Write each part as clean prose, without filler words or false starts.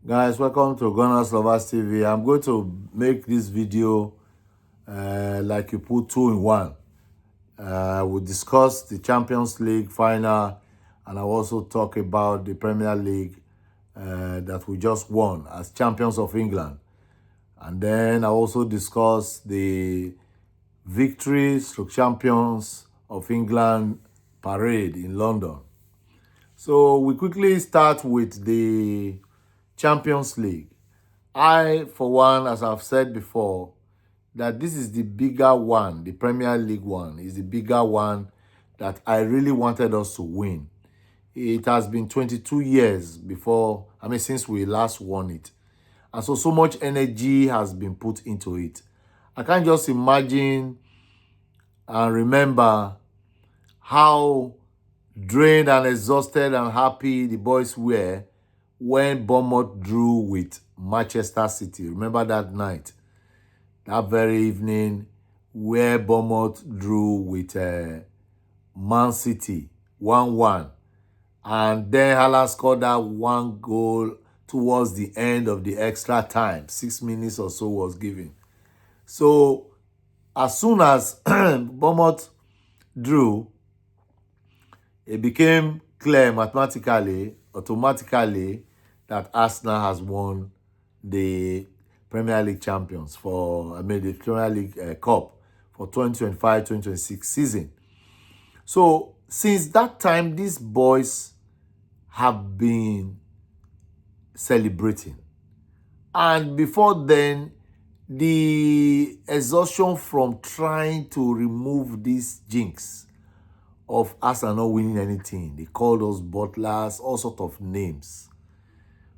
Guys, welcome to Gunners Lovers TV. I'm going to make this video like you put two in one. We'll discuss the Champions League final, and I'll also talk about the Premier League that we just won as champions of England. And then I'll also discuss the victories to champions of England parade in London. So we quickly start with the Champions League. I, for one, as I've said before, that this is the bigger one. The Premier League one is the bigger one that I really wanted us to win. It has been 22 years since we last won it. And so much energy has been put into it. I can't just imagine and remember how drained and exhausted and happy the boys were when Bournemouth drew with Manchester City. Remember that night? That very evening where Bournemouth drew with Man City 1-1. And then Haaland scored that one goal towards the end of the extra time. 6 minutes or so was given. So as soon as Bournemouth drew, it became clear mathematically, automatically, that Arsenal has won the Premier League the Premier League Cup for 2025-2026 season. So since that time, these boys have been celebrating. And before then, the exhaustion from trying to remove this jinx of Arsenal not winning anything. They called us butlers, all sorts of names.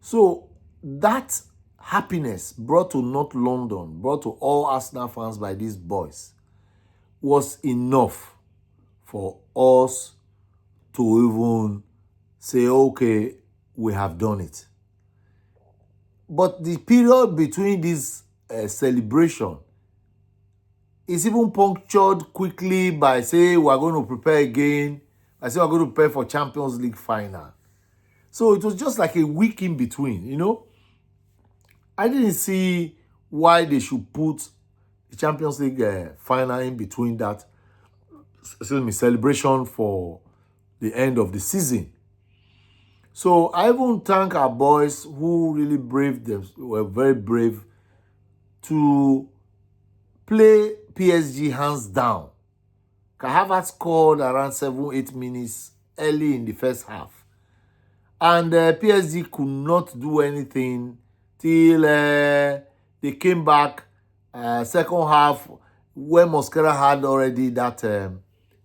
So that happiness brought to North London, brought to all Arsenal fans by these boys, was enough for us to even say, okay, we have done it. But the period between this celebration is even punctured quickly by saying we're going to prepare again. I say we're going to prepare for Champions League final. So it was just like a week in between, you know. I didn't see why they should put the Champions League final in between that celebration for the end of the season. So I even thank our boys who really were very brave to play PSG hands down. Havertz scored around 7-8 minutes early in the first half. And PSG could not do anything till they came back second half when Mosquera had already that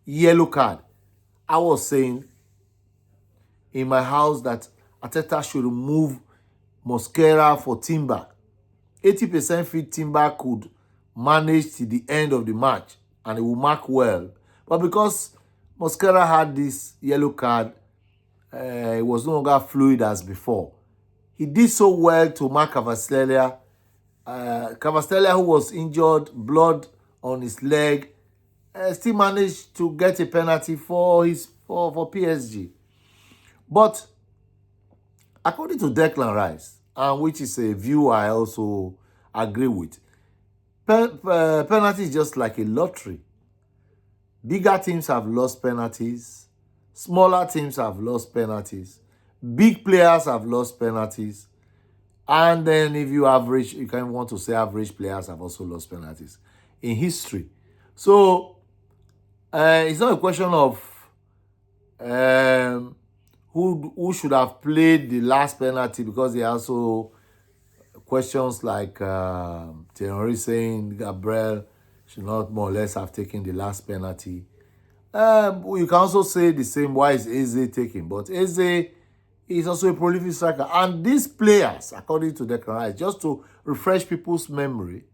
yellow card. I was saying in my house that Arteta should remove Mosquera for Timber. 80% fit Timber could manage till the end of the match and it will mark well. But because Mosquera had this yellow card, it was no longer fluid as before. He did so well to mark Cavastelia. Cavastelia, who was injured, blood on his leg, still managed to get a penalty for PSG. But according to Declan Rice, which is a view I also agree with, penalty is just like a lottery. Bigger teams have lost penalties. Smaller teams have lost penalties. Big players have lost penalties. And then if you average, you can want to say average players have also lost penalties in history. So it's not a question of who should have played the last penalty, because there are also questions like Thierry saying Gabriel should not more or less have taken the last penalty. You can also say the same, why is Eze taking? But Eze is also a prolific striker. And these players, according to Declan Rice, just to refresh people's memory,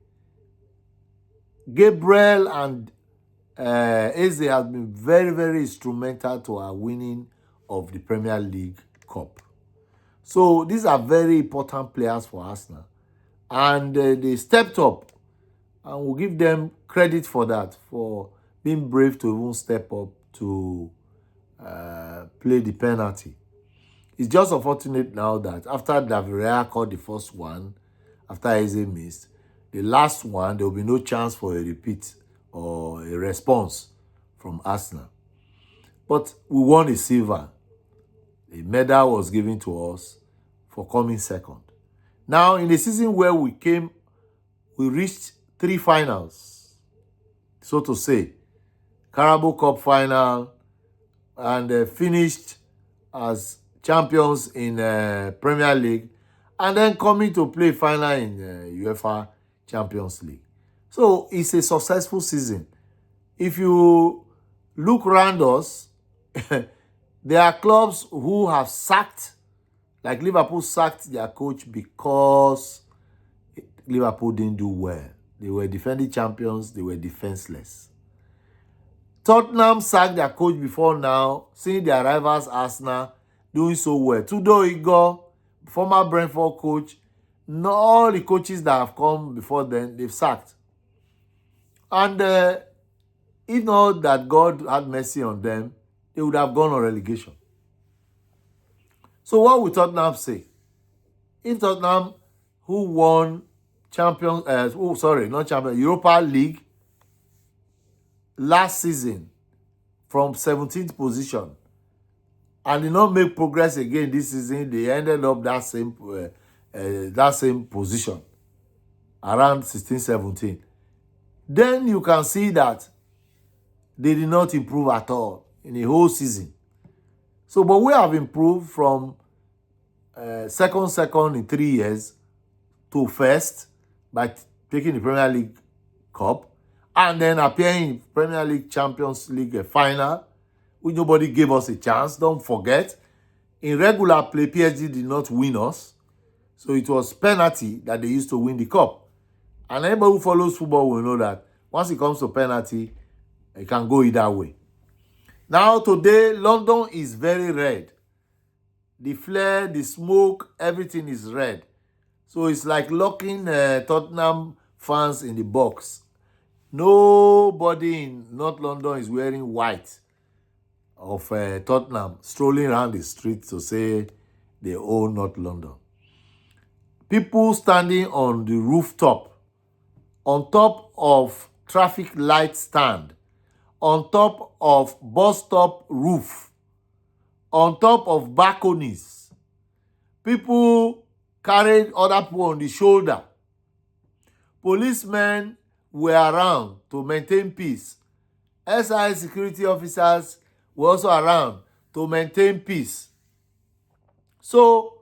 Gabriel and Eze have been very, very instrumental to our winning of the Premier League Cup. So these are very important players for Arsenal. And they stepped up. And we'll give them credit for that, for being brave to even step up to play the penalty. It's just unfortunate now that after Davirea caught the first one, after Eze missed, the last one, there will be no chance for a repeat or a response from Arsenal. But we won a silver. A medal was given to us for coming second. Now, in a season where we reached 3 finals, so to say. Carabao Cup final, and finished as champions in Premier League, and then coming to play final in UEFA Champions League. So it's a successful season. If you look around us, there are clubs who have sacked, like Liverpool sacked their coach because Liverpool didn't do well. They were defending champions, they were defenseless. Tottenham sacked their coach before now, seeing their rivals Arsenal doing so well. Tudor Igor, former Brentford coach, not all the coaches that have come before then, they've sacked. And if not that God had mercy on them, they would have gone on relegation. So what will Tottenham say? If Tottenham, who won Europa League last season from 17th position, and did not make progress again this season, they ended up that same position around 16-17. Then you can see that they did not improve at all in the whole season. So, but we have improved from second in 3 years to first by taking the Premier League Cup, and then appearing in Premier League Champions League final, which nobody gave us a chance. Don't forget, in regular play, PSG did not win us. So it was penalty that they used to win the cup. And anybody who follows football will know that once it comes to penalty, it can go either way. Now, today, London is very red. The flare, the smoke, everything is red. So it's like locking Tottenham fans in the box. Nobody in North London is wearing white of Tottenham, strolling around the streets to say they own North London. People standing on the rooftop, on top of traffic light stand, on top of bus stop roof, on top of balconies. People carried other people on the shoulder. Policemen were around to maintain peace. SI security officers were also around to maintain peace. So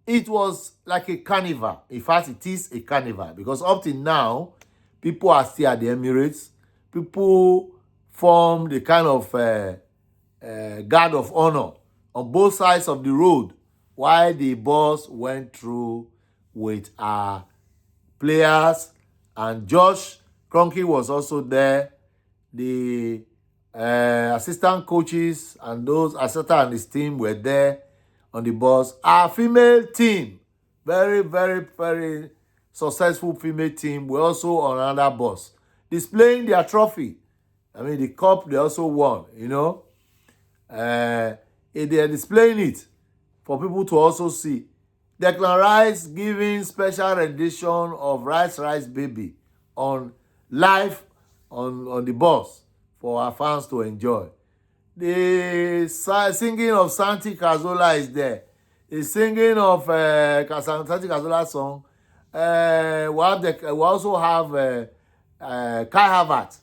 it was like a carnival. In fact, it is a carnival because up till now, people are still at the Emirates. People formed a kind of guard of honor on both sides of the road while the bus went through with our players, and Josh Kroenke was also there. The assistant coaches and those Arteta and his team were there on the bus. Our female team, very, very, very successful female team, were also on another bus, displaying their trophy. I mean, the cup they also won, you know. They are displaying it for people to also see. Declan Rice giving special rendition of Rice Baby on live on the bus for our fans to enjoy. The singing of Santi Cazorla is there. The singing of Santi Cazorla song. We also have Kai Havertz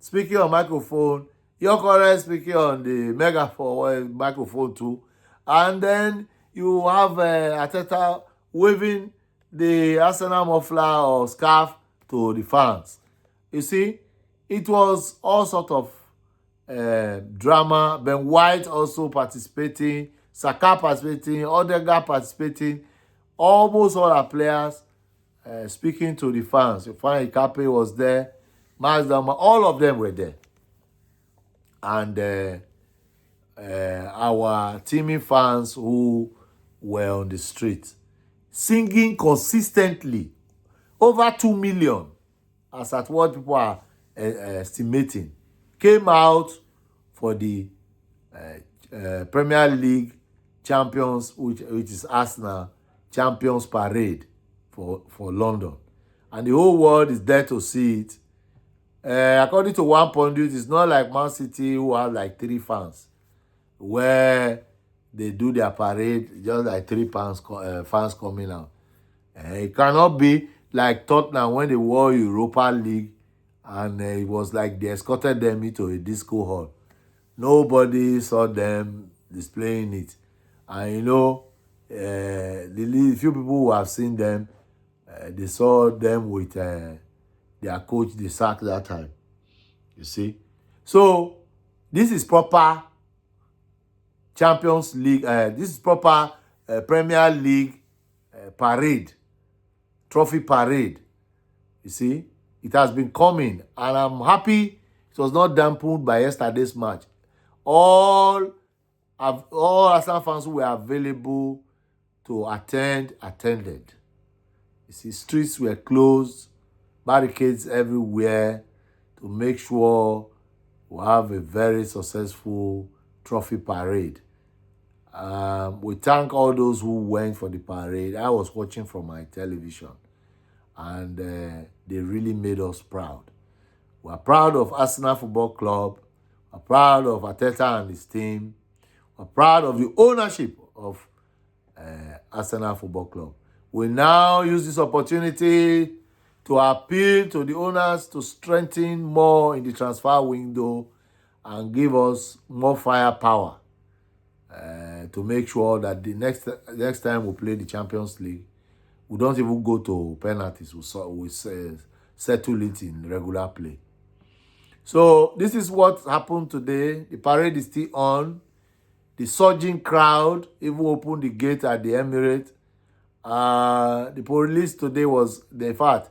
speaking on microphone. Yokore speaking on the megaphone microphone too. And then you have Arteta waving the Arsenal muffler or scarf to the fans. You see, it was all sort of drama. Ben White also participating, Saka participating, Odegaard participating, almost all our players speaking to the fans. Fanny Kape was there, Max Dama, all of them were there. And our teaming fans who were on the street singing consistently, over 2 million, as at what people are estimating, came out for the Premier League champions, which is Arsenal, champions parade for London. And the whole world is there to see it. According to one pundit, it's not like Man City who have like 3 fans, where they do their parade, just like 3 fans coming out. It cannot be like Tottenham when they won Europa League, and it was like they escorted them into a disco hall. Nobody saw them displaying it. And the few people who have seen them, they saw them with their coach they sacked that time. You see? So, this is proper Champions League. This is proper Premier League parade. Trophy parade. You see? It has been coming. And I'm happy it was not dampened by yesterday's match. All Arsenal fans who were available to attended. You see, streets were closed, barricades everywhere to make sure we have a very successful trophy parade. We thank all those who went for the parade. I was watching from my television, and they really made us proud. We are proud of Arsenal Football Club. We are proud of Arteta and his team. We are proud of the ownership of Arsenal Football Club. We now use this opportunity to appeal to the owners to strengthen more in the transfer window and give us more firepower to make sure that the next time we play the Champions League, we don't even go to penalties. We settle it in regular play. So this is what happened today. The parade is still on. The surging crowd even opened the gate at the Emirates. The police today in fact,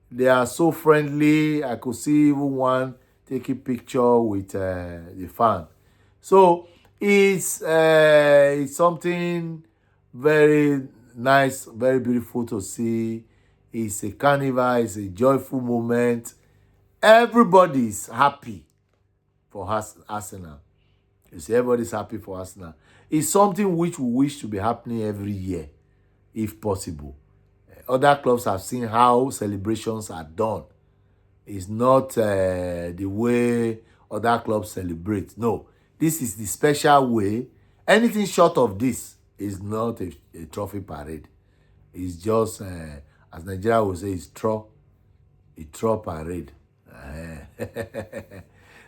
they are so friendly. I could see even one taking picture with the fan. So it's something very nice, very beautiful to see. It's a carnival. It's a joyful moment. Everybody is happy for Arsenal. You see, everybody's happy for Arsenal. It's something which we wish to be happening every year, if possible. Other clubs have seen how celebrations are done. It's not the way other clubs celebrate. No, this is the special way. Anything short of this is not a trophy parade. It's just, as Nigeria will say, it's a tro parade.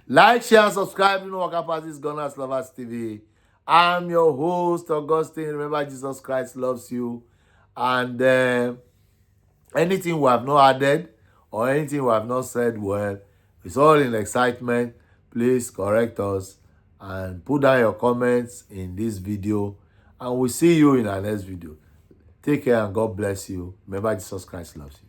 Like, share, and subscribe. You know what happens, Gunners Lovers TV. I'm your host, Augustine. Remember, Jesus Christ loves you. And anything we have not added or anything we have not said well, it's all in excitement. Please correct us and put down your comments in this video. And we'll see you in our next video. Take care and God bless you. Remember, Jesus Christ loves you.